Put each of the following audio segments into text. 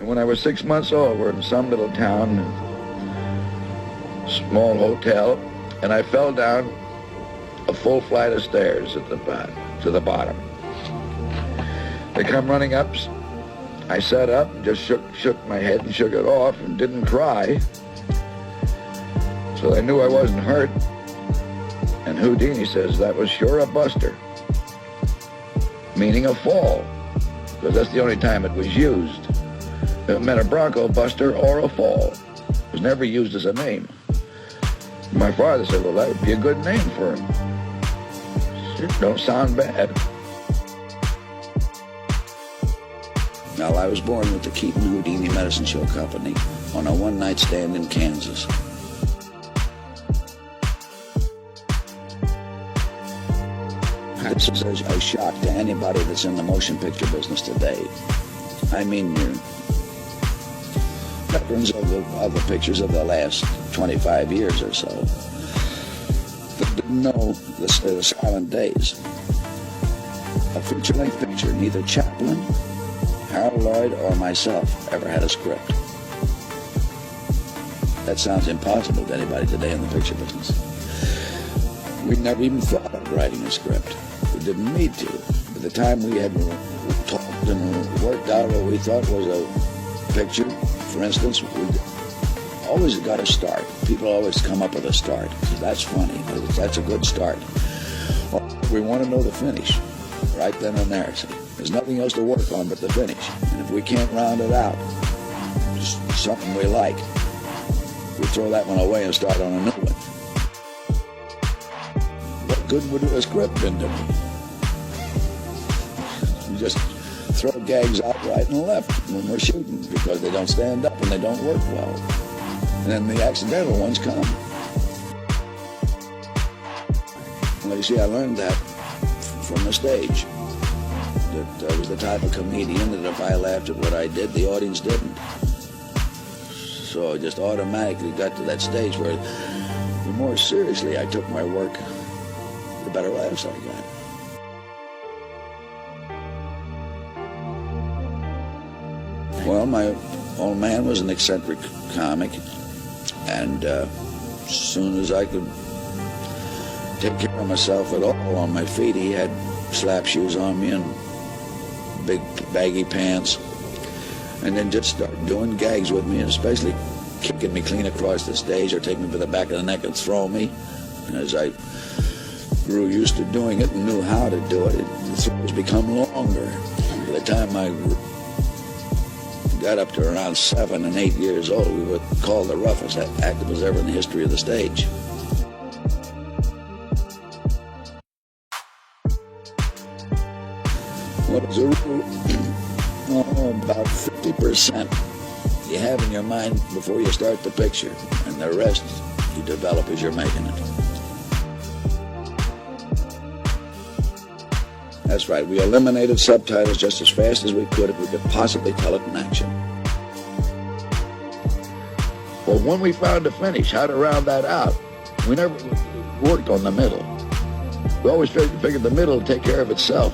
When I was 6 months old, we're in some little town, small hotel, and I fell down a full flight of stairs at to the bottom. They come running up. I sat up and just shook my head and shook it off and didn't cry. So I knew I wasn't hurt. And Houdini says that was sure a buster, meaning a fall, because that's the only time it was used. It meant a bronco buster or a fall. It was never used as a name. My father said, well, that would be a good name for him. It don't sound bad. Now, I was born with the Keaton Houdini Medicine Show Company on a one-night stand in Kansas. This is a shock to anybody that's in the motion picture business today. I mean, you're veterans of the pictures of the last 25 years or so that didn't know the silent days. A feature-length picture, neither Chaplin, Harold Lloyd, or myself ever had a script. That sounds impossible to anybody today in the picture business. We never even thought of writing a script. We didn't need to. By the time we had talked and worked out what we thought was a picture, for instance, we always got a start. People always come up with a start. That's funny. That's a good start. We want to know the finish right then and there. So there's nothing else to work on but the finish. And if we can't round it out, just something we like, we throw that one away and start on a new one. What good would a script been to me? You just throw gags out right and left when we're shooting because they don't stand up and they don't work well. And then the accidental ones come. Well, you see, I learned that from the stage. That I was the type of comedian that if I laughed at what I did, the audience didn't. So I just automatically got to that stage where the more seriously I took my work, the better laughs I got. Well, my old man was an eccentric comic, and as soon as I could take care of myself at all on my feet, he had slap shoes on me and big baggy pants, and then just start doing gags with me, and especially kicking me clean across the stage or taking me by the back of the neck and throw me. And as I grew used to doing it and knew how to do it, the throws become longer. By the time I got up to around 7 and 8 years old, we were called the roughest actors ever in the history of the stage. Well, as a rule, about 50% you have in your mind before you start the picture, and the rest you develop as you're making it. That's right, we eliminated subtitles just as fast as we could if we could possibly tell it in action. Well, when we found a finish, how to round that out, we never worked on the middle. We always figured the middle would take care of itself.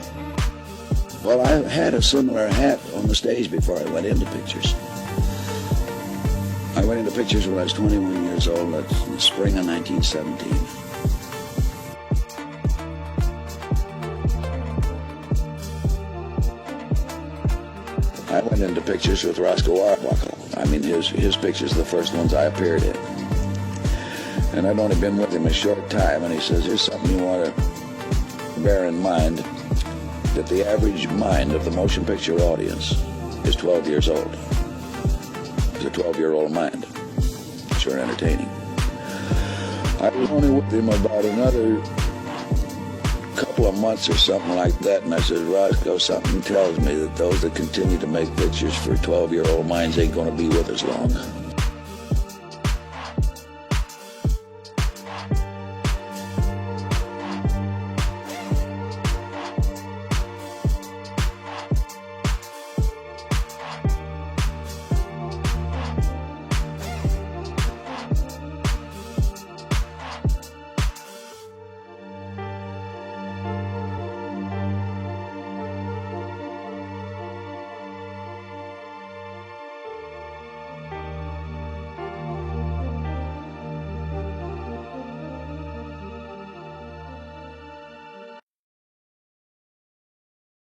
Well, I had a similar hat on the stage before I went into pictures. I went into pictures when I was 21 years old, that's in the spring of 1917. I went into pictures with Roscoe Arbuckle. I mean, his pictures are the first ones I appeared in. And I'd only been with him a short time, and he says, here's something you want to bear in mind, that the average mind of the motion picture audience is 12 years old. It's a 12-year-old mind. Sure entertaining. I was only with him about another couple of months or something like that, and I said, Roscoe, something tells me that those that continue to make pictures for 12-year-old minds ain't going to be with us long.